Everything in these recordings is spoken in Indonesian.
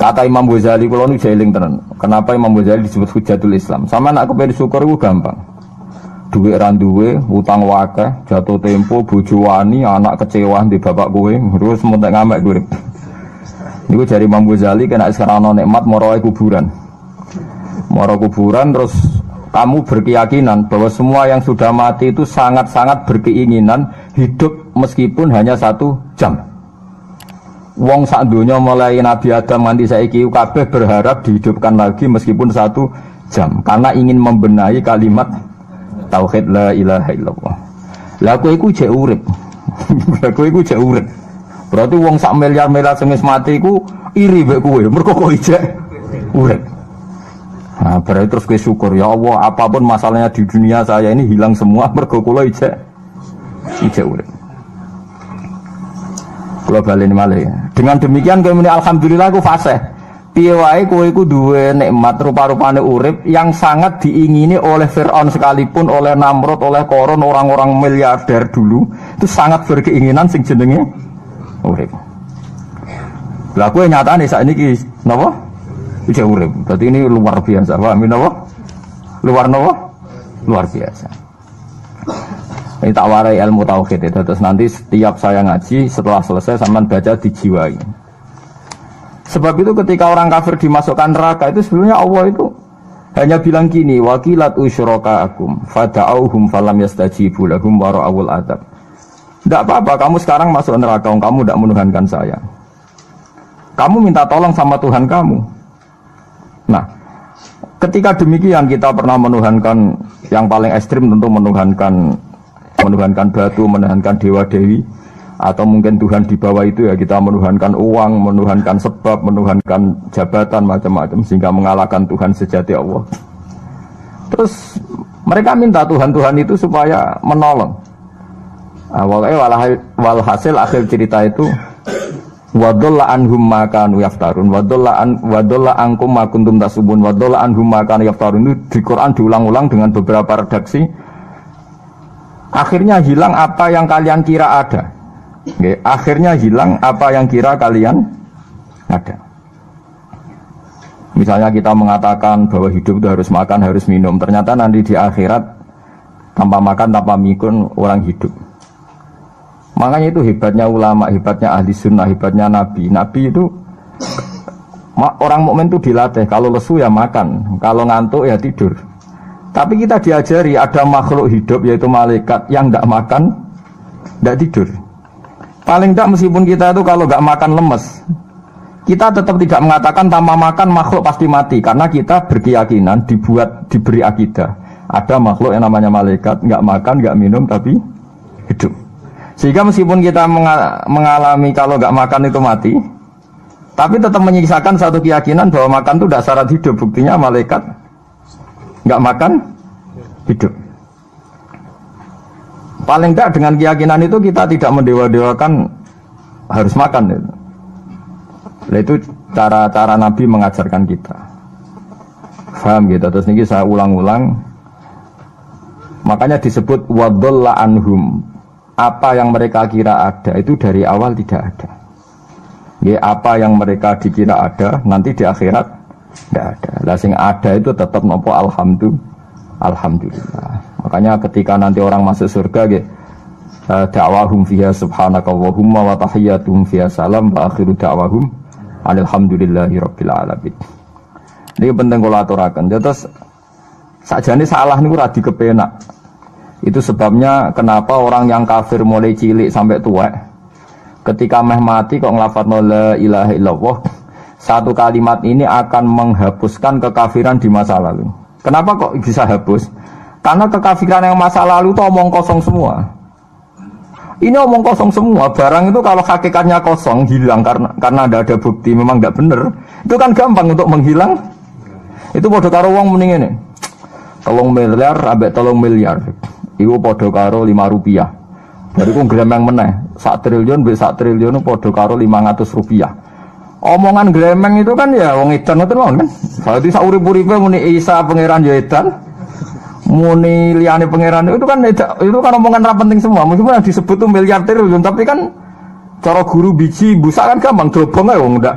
Kata Imam Ghazali, kalau nu jeling tenan. Kenapa Imam Ghazali disebut Hujatul Islam? Sama nak kepen syukur itu gampang. Duit randuwe, utang wakeh, jatuh tempo, bojo wani, anak kecewa di bapak kowe, terus mentek ngamek kowe. Niku jari Imam Ghazali kena sekarang nikmat moro kuburan. Moro kuburan terus kamu berkeyakinan bahwa semua yang sudah mati itu sangat-sangat berkeinginan hidup meskipun hanya 1 jam. Wong sak donya mulai Nabi Adam nganti saiki kabeh berharap dihidupkan lagi meskipun 1 jam karena ingin membenahi kalimat tauhid la ilaha illallah. Lah kowe iku jek urip. Lah kowe iku jek urip. Berarti wong sak miliar-miliar sing wis mati iku iri mbek kowe. Mergo kok ijek urip. Nah, berarti terus kowe syukur ya Allah, apapun masalahnya di dunia saya ini hilang semua mergo kula ijek urip. Kula baleni malih. Dengan demikian kowe muni alhamdulillah aku fasih. Piye wae kowe iku duwe nikmat rupa-rupane urip yang sangat diingini oleh Firaun sekalipun, oleh Namrud, oleh Qarun, orang-orang miliarder dulu itu sangat berkeinginan sing jenenge urip. Lah kowe nyatane sakniki napa? Iki urip. Berarti ini luar biasa. Paham napa? Luar napa? Luar biasa. Ini tak warai ilmu tauhid itu. Terus nanti setiap saya ngaji setelah selesai sampean baca dijiwai. Sebab itu ketika orang kafir dimasukkan neraka itu sebenarnya Allah itu hanya bilang gini, wakilat usyrakaakum fada'auhum falam yastajibu lahum wa ra'awul adab. Tidak apa-apa, kamu sekarang masuk neraka, kamu tidak menuhankan saya. Kamu minta tolong sama Tuhan kamu. Nah, ketika demikian kita pernah menuhankan yang paling ekstrim tentu menuhankan batu, menuhankan dewa-dewi. Atau mungkin Tuhan di bawah itu ya kita menuhankan uang, menuhankan sebab, menuhankan jabatan macam-macam sehingga mengalahkan Tuhan sejati Allah. Terus mereka minta Tuhan-Tuhan itu supaya menolong. Walhasil akhir cerita itu wadolla anhum ma kanu yaftarun wadolla ankum ma kuntum tasubun wadolla anhum ma kanu yaftarun itu di Quran diulang-ulang dengan beberapa redaksi. Akhirnya hilang apa yang kalian kira ada. Oke, akhirnya hilang apa yang kira kalian ada. Misalnya kita mengatakan bahwa hidup itu harus makan, harus minum. Ternyata nanti di akhirat tanpa makan, tanpa minum orang hidup. Makanya itu hebatnya ulama, hebatnya ahli sunnah, hebatnya nabi. Nabi itu orang mukmin itu dilatih. Kalau lesu ya makan, kalau ngantuk ya tidur. Tapi kita diajari ada makhluk hidup yaitu malaikat yang tidak makan, tidak tidur. Paling tidak meskipun kita itu kalau nggak makan lemes, kita tetap tidak mengatakan tanpa makan makhluk pasti mati karena kita berkeyakinan diberi akidah ada makhluk yang namanya malaikat nggak makan nggak minum tapi hidup. Sehingga meskipun kita mengalami kalau nggak makan itu mati, tapi tetap menyisakan satu keyakinan bahwa makan itu tidak syarat hidup. Buktinya malaikat nggak makan hidup. Paling tidak dengan keyakinan itu kita tidak mendewa-dewakan harus makan. Itu cara-cara Nabi mengajarkan kita. Paham gitu. Terus ini saya ulang-ulang. Makanya disebut wadolla anhum. Apa yang mereka kira ada itu dari awal tidak ada. Ya, apa yang mereka dikira ada nanti di akhirat tidak ada. Lah sing ada itu tetap nopo alhamdulillah. Makanya ketika nanti orang masuk surga da'wahum fiha subhanakallahumma wa tahiyyatuhum fiha salam wa akhiru da'wahum alhamdulillahi rabbil alamin. Ini penting kula aturaken. Terus sakjane salah niku ora dikepenak. Itu sebabnya kenapa orang yang kafir mulai cilik sampai tua ketika meh mati kok nglafadzna la ilaha illallah, satu kalimat ini akan menghapuskan kekafiran di masa lalu. Kenapa kok bisa hapus? Karena kekafiran yang masa lalu itu omong kosong semua. Ini omong kosong semua. Barang itu kalau hakikatnya kosong, hilang karena ada bukti memang tidak benar. Itu kan gampang untuk menghilang. Itu podo karo wong mending ini. 3 miliar ambek 3 miliar. Iku podo karo 5 rupiah. Bariku gremeng meneh. 1 triliun ambek 1 triliun podo karo 500 rupiah. Omongan gremeng itu kan ya wong edan itu kan. Berarti sak urip-uripe muni Isa pangeran ya edan. Muni liyane pangeran itu kan omongan ra penting semua. Meskipun yang disebut tuh miliar triliun tapi kan cara guru biji busak kan gampang dobong ae wong ndak.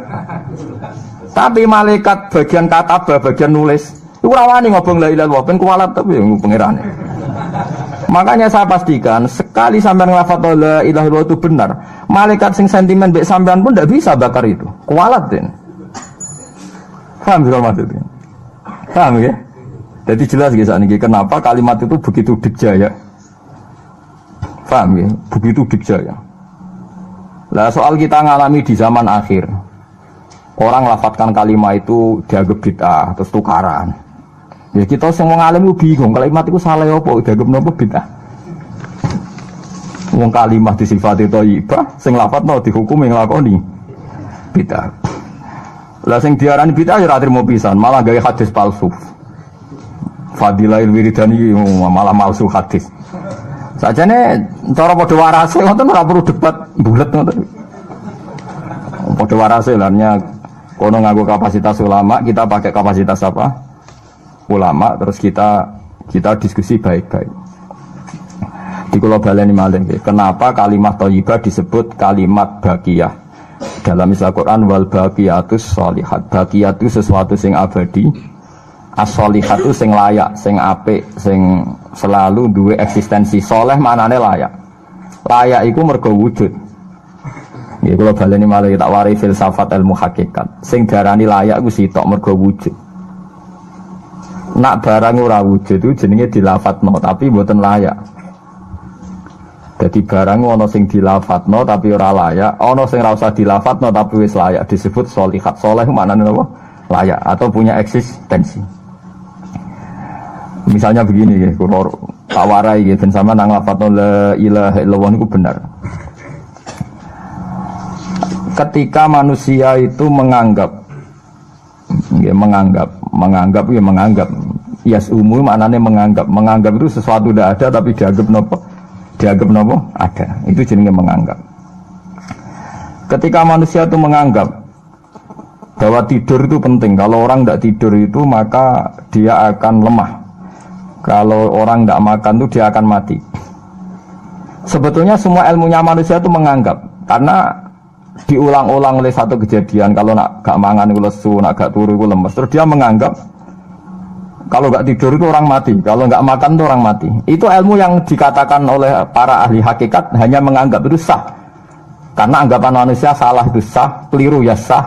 Tapi malaikat bagian katabah, bagian nulis, itu rawani ngobong la ilaha illallah, ben kualat tapi yang pengirannya. Makanya saya pastikan sekali sampean ngelafat la ilaha illallah itu benar, malaikat sing sentimen mbek sampean pun tidak bisa bakar itu. Kualat den. Paham juga maksudnya? Paham ya? Jadi jelas guys ini kenapa kalimat itu begitu dikjaya. Paham ya? Begitu dikjaya. Lah soal kita ngalami di zaman akhir. Orang lafatkan kalimat itu dianggap bid'ah, terus tukaran. Ya kita semua ngalim bingung, kalimat itu salah apa, dianggap apa bid'ah. Wong kalimat disifati thayyibah, sing lafatno dihukumi nglakoni bid'ah. Lah sing diarani bid'ah ya ora trimo pisan, malah gawe hadis palsu. Fadilail wiridani malah palsu hadis. Sajane cara padha warase ngoten ora perlu debat bulet ngoten. Padha warase lannya kono nganggo kapasitas ulama, kita pakai kapasitas apa? Ulama, terus kita diskusi baik-baik. Di kula baleni malih nggih, kenapa kalimat thayyibah disebut kalimat baqiyah? Dalam istilah Quran wal baqiyatus sholihat. Baqiyah itu sesuatu sing abadi. As-sholihat itu sing layak, sing apik, sing selalu duwe eksistensi. Soleh maknane layak. Layak iku mergo wujud. Ya kalau baleni malah tak wari filsafat ilmu hakikat. Sing darani layak ku sitok mergo wujud. Nak barang ora wujud itu jenenge dilafatno tapi mboten layak. Jadi barang ana sing dilafatno tapi ora layak, ana sing ora usah dilafatno tapi wis layak disebut sholihat. Saleh maknane apa? Layak atau punya eksistensi. Misalnya begini ya, kula tawarai ya ben sama nang lafatno la ilaha illallah niku benar. Ketika manusia itu menganggap yasumu maknanya menganggap itu sesuatu tidak ada tapi dianggap nopo ada, itu jenenge menganggap. Ketika manusia itu menganggap bahwa tidur itu penting, kalau orang tidak tidur itu maka dia akan lemah, kalau orang tidak makan itu dia akan mati. Sebetulnya semua ilmunya manusia itu menganggap, karena diulang-ulang oleh satu kejadian, kalau nak gak mangan itu lesu, nak gak turu itu lemes, terus dia menganggap kalau gak tidur itu orang mati, kalau gak makan itu orang mati. Itu ilmu yang dikatakan oleh para ahli hakikat hanya menganggap itu sah, karena anggapan manusia salah itu sah, keliru ya sah,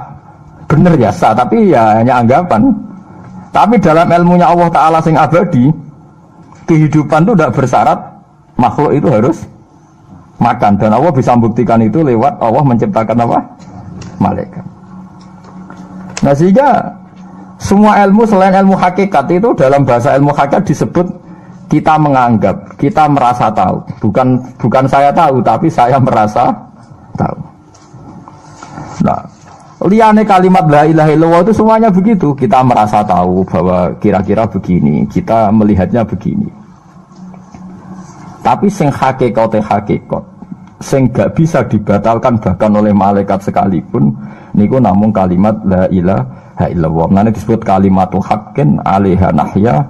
benar ya sah, tapi ya hanya anggapan. Tapi dalam ilmunya Allah Ta'ala sing abadi, kehidupan itu tidak bersyarat makhluk itu harus makan, dan Allah bisa membuktikan itu lewat Allah menciptakan apa? Malaikat. Nah sehingga semua ilmu selain ilmu hakikat itu dalam bahasa ilmu hakikat disebut kita menganggap, kita merasa tahu. Bukan saya tahu, tapi saya merasa tahu. Nah, liane kalimat la ilaha illallah itu semuanya begitu. Kita merasa tahu bahwa kira-kira begini, kita melihatnya begini. Tapi sing hakikat, sing gak bisa dibatalkan bahkan oleh malaikat sekalipun, niku namun kalimat la ilaha illallah. Nanti disebut kalimatu haqqin 'alaiha nahya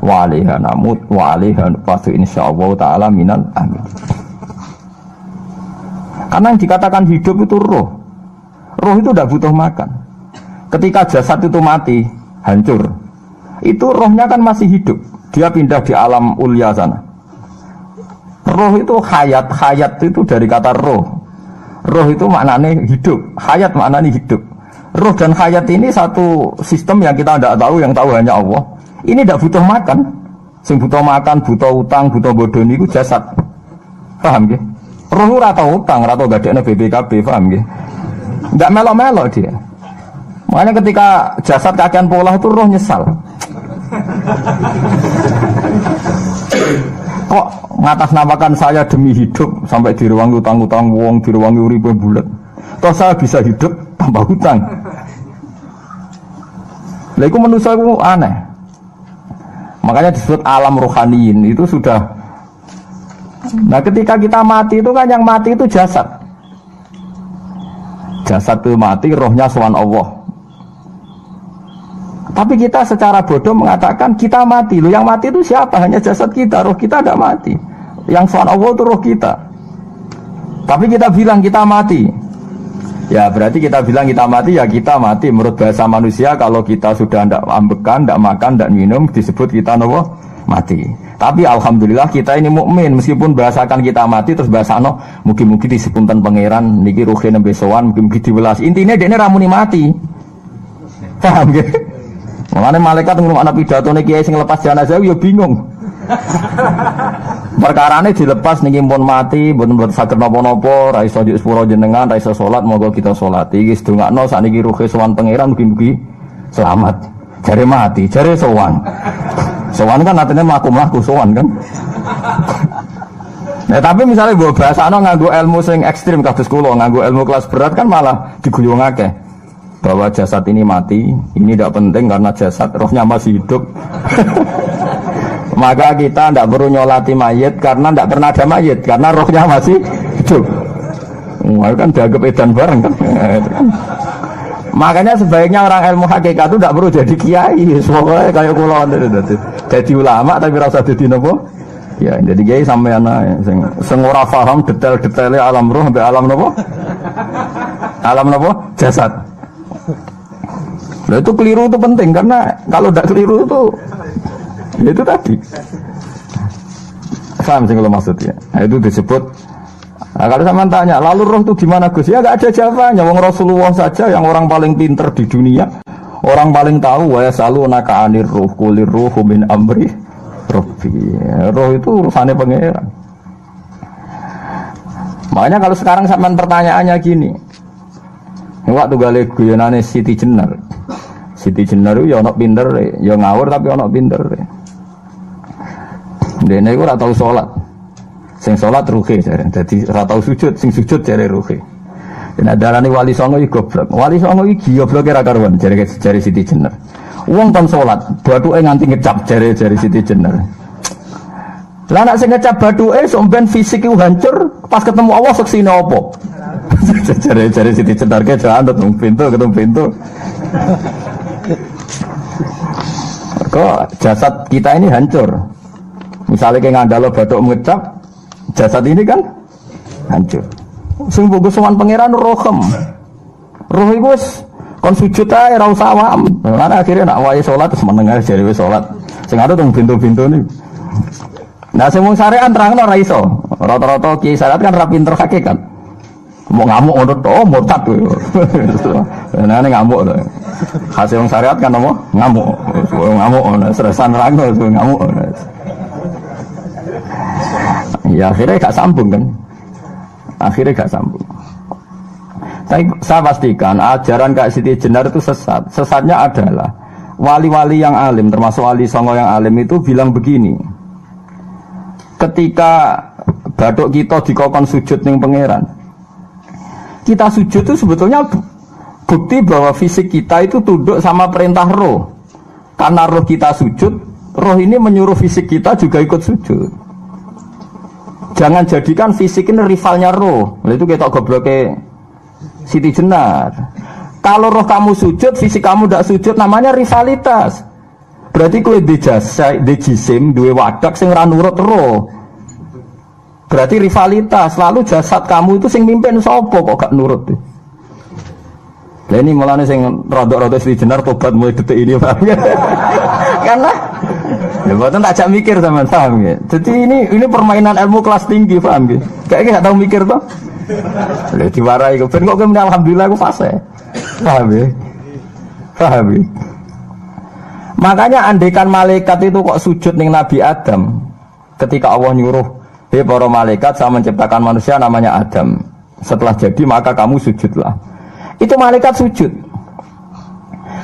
wa 'alaiha namut wa 'alaiha nub'atsu insyaallah taala minal amin. Karena yang dikatakan hidup itu roh. Roh itu tidak butuh makan. Ketika jasad itu mati, hancur, itu rohnya kan masih hidup. Dia pindah di alam ulya sana. Roh itu hayat, hayat itu dari kata roh. Roh itu maknanya hidup, hayat maknanya hidup. Roh dan hayat ini satu sistem yang kita tidak tahu, yang tahu hanya Allah. Ini tidak butuh makan. Sing butuh makan, butuh utang, butuh bodoh itu jasad. Paham ya? Roh ora tau utang, ora tau gadekne BPKB, paham ya? Enggak melo-melo dia. Makanya ketika jasad kakean pola itu roh nyesal. Kok ngatasnamakan saya demi hidup sampai direwangi utang-utang wong, direwangi uripe bulet. Toh saya bisa hidup tanpa hutang. Lah iku manusia iku aneh. Makanya disebut alam rohaniin itu sudah. Nah, ketika kita mati itu kan yang mati itu jasad. Jasad itu mati, rohnya sowan Allah. Tapi kita secara bodoh mengatakan kita mati. Loh, yang mati itu siapa? Hanya jasad kita, roh kita tidak mati. Yang soal Allah itu roh kita. Tapi kita bilang kita mati. Ya berarti kita bilang kita mati ya kita mati. Menurut bahasa manusia kalau kita sudah tidak ambekan, tidak makan, tidak minum disebut kita nopo mati. Tapi alhamdulillah kita ini mukmin meskipun bahasakan kita mati terus bahasano mugi-mugi disepunten pangeran niki ruhe nembe sowan mugi-mugi diwelas. Intine dekne ramuni mati. Paham nggih? Mulane malaikat ngrungokno pidatone kiai sing lepas jenazah yo bingung. Perkarane dilepas niki pun mati, mboten saged napa-napa, ra iso njuk sepuro jenengan, ra iso salat, monggo kita salati. Iki sedongakno sakniki ruhe sowan pangeran mugi-mugi selamat. Jare mati, jare sowan. Sowan kan artinya mlaku-mlaku sowan kan. Nah, tapi misalnya mbok bahasano nganggo ilmu sing ekstrim kados kula, nganggo ilmu kelas berat kan malah diguyungake. Bahwa jasad ini mati, ini tidak penting karena jasad rohnya masih hidup. Maka kita tidak perlu nyolati mayit karena tidak pernah ada mayit karena rohnya masih hidup. Wah, kan dianggap edan bareng kan. Makanya sebaiknya orang ilmu hakikat itu tidak perlu jadi kiai, soalnya kayak kula jadi ulama tapi rasa jadi nopo. Ya, jadi kiai sampai anak sing ora paham detail-detailnya alam roh sampai alam nopo. Alam nopo? Jasad. Nah, itu keliru itu penting karena kalau tidak keliru itu tadi. Paham sih kalau maksudnya. Nah, itu disebut. Nah, kalau sama tanya, lalu roh itu gimana Gus? Ya nggak ada jawabannya. Wong Rasulullah saja yang orang paling pinter di dunia, orang paling tahu. Wa yasalunaka anir ruh kulir ruhu min amri rabbi. Roh itu urusannya pangeran. Makanya kalau sekarang sampean pertanyaannya gini. Waktu gale guyonane Siti Jenar. Siti Jenar itu ya ono pinter, ya ngawur tapi ono pinter. Dene iku ora tau salat. Sing salat ruhe jare. Dadi ora tau sujud, sing sujud jare ruhe. Yen darane wali songo iki goblok. Wali songo iki gobloke ra karuan jare Siti Jenar. Wong kon salat, bathuke nganti ngecap jare Siti Jenar. Lah nek sing ngecap bathuke sok ben fisik iku hancur, pas ketemu Allah seksine apa? Jare Siti Jenar ke jalan ketemu pintu. Kok jasad kita ini hancur. Misalnya kayak ngandalo batuk ngecap, jasad ini kan hancur. Sing mbok sowan pangeran rohem. Roh iku wis kon sujud ae ora usah awam. Lan akhire nak wae salat terus meneng ae jare wis salat. Sing ada teng pintu-pintu niku. Nah sing mung syariat terangno ora iso. Rata-rata kiai syariat kan ra pinter hakikat. Mau ngamuk ngono to, murtad kowe. Nah nek ngamuk to. Hasil wong syariat kan apa? Ngamuk. Ngamuk stresan rangno ngamuk. Ya akhirnya gak sambung kan. Tapi saya pastikan ajaran Kak Siti Jenar itu sesat. Sesatnya adalah wali-wali yang alim, termasuk wali songo yang alim itu bilang begini. Ketika bathuk kita dikokon sujud ning pangeran, kita sujud itu sebetulnya bukti bahwa fisik kita itu tunduk sama perintah roh. Karena roh kita sujud, roh ini menyuruh fisik kita juga ikut sujud. Jangan jadikan fisik ini rivalnya roh. Itu kita gobloknya Siti Jenar. Kalau roh kamu sujud, fisik kamu tidak sujud, namanya rivalitas. Berarti kalau di jisim, dua wadak sing ra nurut roh. Berarti rivalitas. Lalu jasad kamu itu sing mimpin sapa kok gak nurut. Lah ini mulane sing rodok-rodok Siti Jenar tobat mulai detik ini, Pak. Karena ya mboten tak jak mikir sampean, paham nggih. Jadi ini permainan ilmu kelas tinggi, paham nggih. Kayaknya gak tahu mikir toh. Lha diwarai kok ben kok alhamdulillah aku fase. Paham nggih. Paham nggih. Makanya andekan malaikat itu kok sujud ning Nabi Adam ketika Allah nyuruh, "Hei para malaikat, saya menciptakan manusia namanya Adam. Setelah jadi maka kamu sujudlah." Itu malaikat sujud.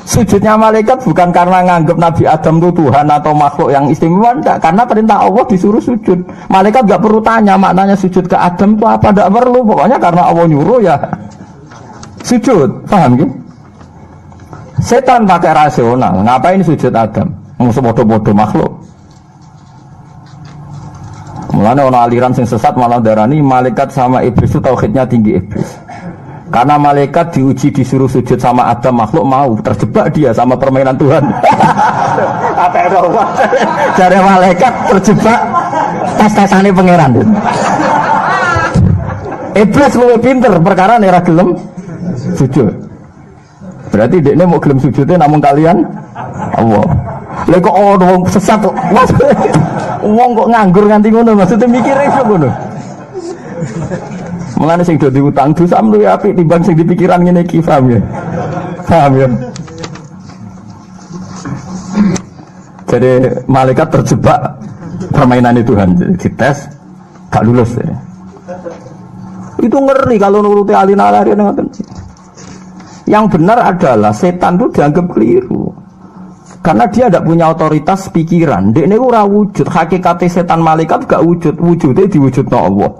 Sujudnya malaikat bukan karena nganggap Nabi Adam itu Tuhan atau makhluk yang istimewa, enggak, karena perintah Allah disuruh sujud. Malaikat enggak perlu tanya maknanya sujud ke Adam itu apa, enggak perlu, pokoknya karena Allah nyuruh ya sujud. Paham gitu? Setan pakai rasional, ngapain sujud Adam? Musuh bodoh-bodoh makhluk. Mulanya orang aliran sing sesat malah darani malaikat sama iblis itu tauhidnya tinggi iblis. Karena malaikat diuji disuruh sujud sama Adam, makhluk mau, terjebak dia sama permainan Tuhan. Jadi malaikat terjebak tes-tesannya pangeran. Iblis lebih pinter perkara nih ra gelem sujud. Berarti dekne mau gelem sujudnya namun kalian Allah. Lha kok wong sesat kok. Wong kok nganggur nganti ngono maksudnya mikire iso ngono. Mulane sing do diutang dosa luwih apik timbang sing dipikiran ngene iki, paham ya? Paham ya? Jadi malaikat terjebak permainan Tuhan, dites gak lulus ya. Itu ngeri kalau nuruti alin-alin ngoten. Yang benar adalah setan itu dianggap keliru. Karena dia tidak punya otoritas pikiran. Dia ini ora wujud. Hakikatnya setan malaikat gak wujud. Wujudnya diwujudna Allah.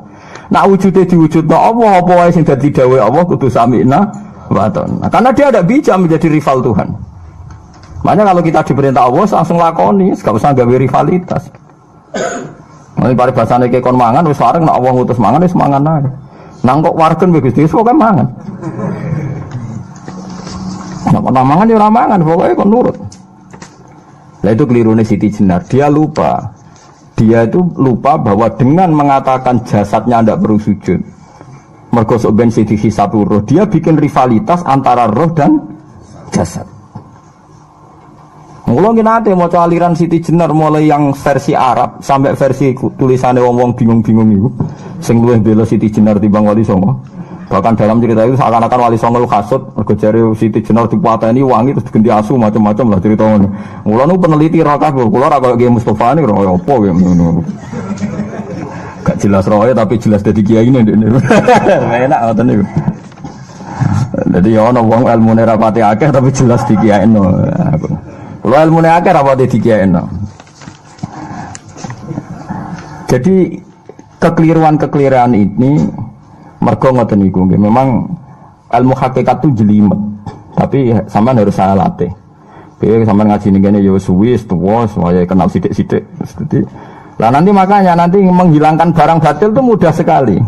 Nah wujudnya diwujudna Allah. Apa wae sing dadi dawuh Allah kudu sami'na wa ata'na. Karena dia tidak bisa menjadi rival Tuhan. Makanya kalau kita diperintah Allah langsung lakoni, gak usah gawe rivalitas. Mulai paribasane ke kon mangan wis wareng nek Allah ngutus mangan wis mangan ae. Nang kok wargen Gusti wis pokoke mangan. Nek ora mangan ya ora mangan, pokoke kon nurut. Lah itu kelirune Siti Jenar. Dia itu lupa bahwa dengan mengatakan jasadnya tidak perlu sujud. Mergo sok ben Siti hisab roh, dia bikin rivalitas antara roh dan jasad. Mula nate maca aliran Siti Jenar mulai yang versi Arab sampai versi tulisannya wong-wong bingung-bingung itu. Sing luwih bela Siti Jenar timbang Wali Songo. Bahkan dalam cerita itu seakan-akan Wali Songo lu kasut mergo jare Siti Jenar dipateni wangi terus diganti asu macam-macam lah cerita ngono. Mula nu peneliti ra kabeh, kula ra koyo Kiai Mustofa niku ora apa ya ngono. Gak jelas roe tapi jelas dadi kiai ini. Enak ngoten niku. Dadi ya ana wong ilmune ra pati akeh tapi jelas dikiyaino. Kalau ilmu akeh apa dikiyaino. Jadi kekeliruan ini mergo ngoten niku nggih. Memang ilmu hakikat itu jelimet. Tapi sampean harus saya latih. Piye sampean ngaji ning kene ya suwis tuwa supaya kenal sithik-sithik. Lah nanti makanya menghilangkan barang batil itu mudah sekali.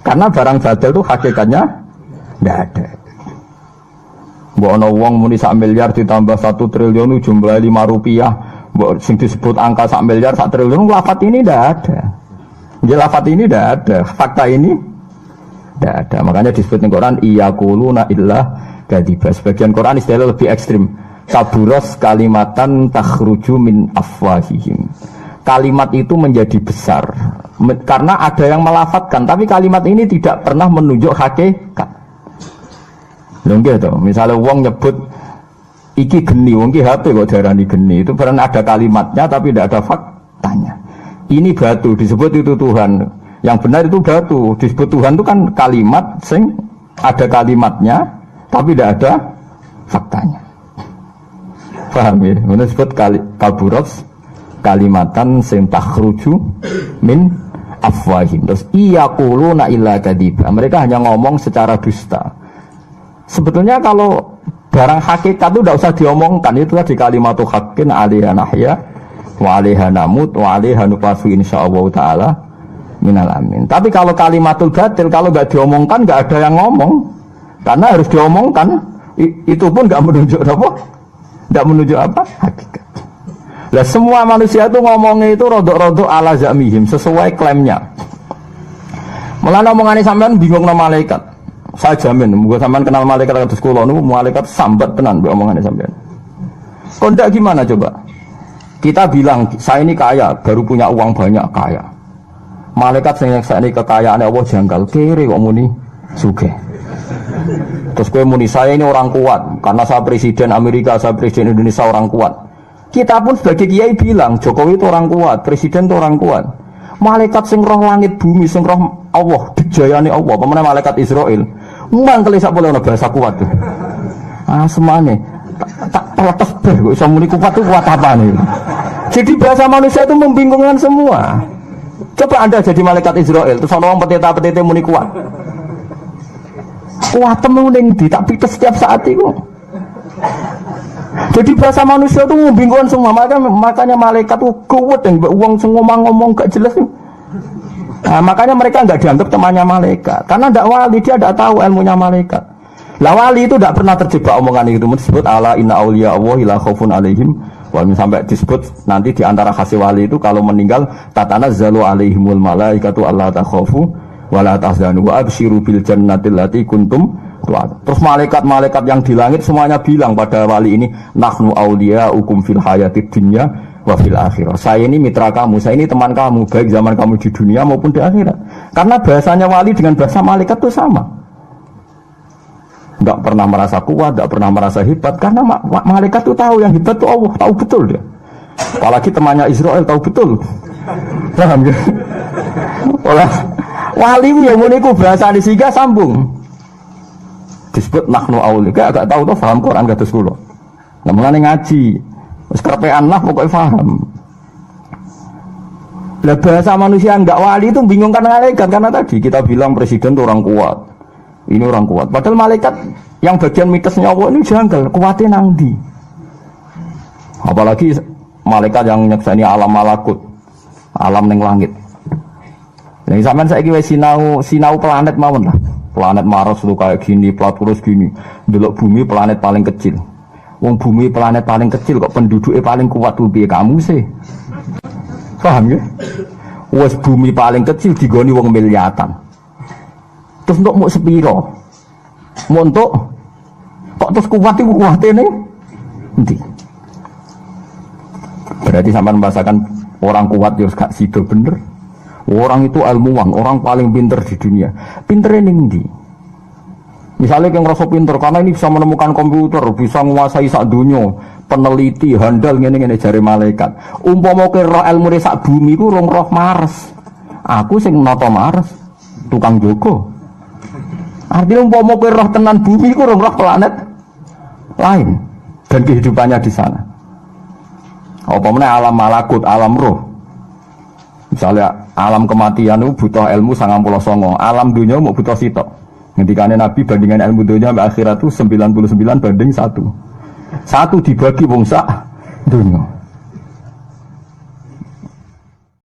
Karena barang batil itu hakikatnya enggak ada. Mbok ana wong muni 1 miliar ditambah 1 triliun jumlah 5 rupiah, mbok sing disebut angka 1 miliar 1 triliun lafaz ini ndak ada. Ya lafaz ini ndak ada, fakta ini ndak ada. Makanya disebut di Quran iyaquluna illa kadiba. Sebagian Quran istilah lebih ekstrim. Kaburos kalimatan takhruju min afwahihim. Kalimat itu menjadi besar karena ada yang melafatkan, tapi kalimat ini tidak pernah menunjuk hakikat. Nggih to, misalnya wong nyebut iki geni, wong ki HP kok darani geni, itu pernah ada kalimatnya tapi tidak ada faktanya. Ini batu disebut itu Tuhan. Yang benar itu batu, disebut Tuhan itu kan kalimat sing ada kalimatnya tapi tidak ada faktanya. Paham ya? Ini disebut kaburos kalimatan sing takhruju min afwahim. Terus iyaquluna illa kadiba. Mereka hanya ngomong secara dusta. Sebetulnya kalau barang hakikat itu tidak usah diomongkan, itu tadi kalimatu haqqin 'alaiha nahya wa 'alaiha namut wa 'alaiha nufasu insyaallah taala minal amin. Tapi kalau kalimatul batil kalau enggak diomongkan enggak ada yang ngomong. Karena harus diomongkan, itu pun enggak menunjuk apa? Enggak menunjuk apa? Hakikat. Lah semua manusia itu ngomongnya itu rodok-rodok ala zamihim sesuai klaimnya. Mulane omongane sampean bingung nama malaikat. Saya jamin, muga sampean kenal malaikat kados kula niku malaikat sambat tenan mbok omongane sampean. Kok ndak gimana coba? Kita bilang saya ini kaya, baru punya uang banyak kaya. Malaikat sing nyekseni kekayaane Allah janggal, kere kok muni sugih. Terus kowe muni saya ini orang kuat karena saya presiden Amerika, saya presiden Indonesia orang kuat. Kita pun sebagai kiai bilang Jokowi itu orang kuat, presiden itu orang kuat. Malaikat sing roh langit bumi, sing roh Allah, dijayane Allah, pemene malaikat Israel. Mangkel sak boleh ana bahasa kuat tuh. Ah semane tak protes ber kok iso muni kuat itu kuat apa nih? Jadi bahasa manusia itu membingungkan semua. Coba Anda jadi malaikat Israel, terus ana wong peteta-petete muni kuat. Kuat temen ning ndi tak pites setiap saat itu. Jadi bahasa manusia itu membingungkan semua. Makanya malaikat itu kuat dan uang ngomong gak jelas. Nah, makanya mereka nggak dianggap temannya malaikat. Karena tidak wali, dia tidak tahu ilmunya malaikat. Lah wali itu tidak pernah terjebak omongan itu. Disebut ala inna auliya Allah la khaufun alaihim. Walaupun sampai disebut nanti di antara khasih wali itu kalau meninggal tatanazzalu alaihimul malaikatu alla takhafu wa la tahzanu wa absyiru bil jannati allati kuntum Terus malaikat-malaikat yang di langit semuanya bilang pada wali ini, nahnu auliyaukum fil hayatid dunya wa fil akhirah. Saya ini mitra kamu, saya ini teman kamu, baik zaman kamu di dunia maupun di akhirat. Karena bahasanya wali dengan bahasa malaikat itu sama. Enggak pernah merasa kuat, enggak pernah merasa hebat, karena malaikat itu tahu yang hebat itu Allah, tahu betul dia. Apalagi temannya Israel tahu betul. Paham ya? Olah wali yang muniku bahasa disiga sambung. Disebut nahnu aulika, agak tahu tuh paham Quran kados kula. Lah mulane ngaji, wis kerepean lah pokoknya paham. Lah bahasa manusia enggak wali itu bingungkan malaikat karena tadi kita bilang presiden itu orang kuat. Ini orang kuat. Padahal malaikat yang bagian mitosnya Allah ini janggal, kuatnya nang ndi. Apalagi malaikat yang nyekseni alam malakut, alam ning langit. Ning sampean saiki wis sinau planet mawon lah. Planet Mars itu kayak gini, Platurus gini. Delok bumi planet paling kecil. Wong bumi planet paling kecil kok penduduknya paling kuat tuh piye kamu sih? Paham ya? Wes bumi paling kecil digoni wong miliatan. Terus untuk mau sepiro? Mau untuk kok terus kuat itu kuatnya nih? Nanti. Berarti sampai membahasakan orang kuat ya gak sido bener. Orang itu ilmuwan, orang paling pinter di dunia. Pinternya ning ndi? Misalnya yang ngerasa pinter karena ini bisa menemukan komputer, bisa menguasai sak dunia, peneliti, handal ngene-ngene jari malaikat. Umpama ke roh ilmu sak bumi ku roh Mars. Aku sing nata Mars, tukang jogo. Artinya umpama ke roh tenan bumi ku roh planet lain dan kehidupannya di sana. Umpamanya alam malakut, alam roh. Misalnya alam kematian itu butuh ilmu 99, alam dunia mau butuh sitok. Ngendikane Nabi bandingan ilmu dunia sampai akhirat itu 99 banding 1. 1 dibagi wong sak dunia.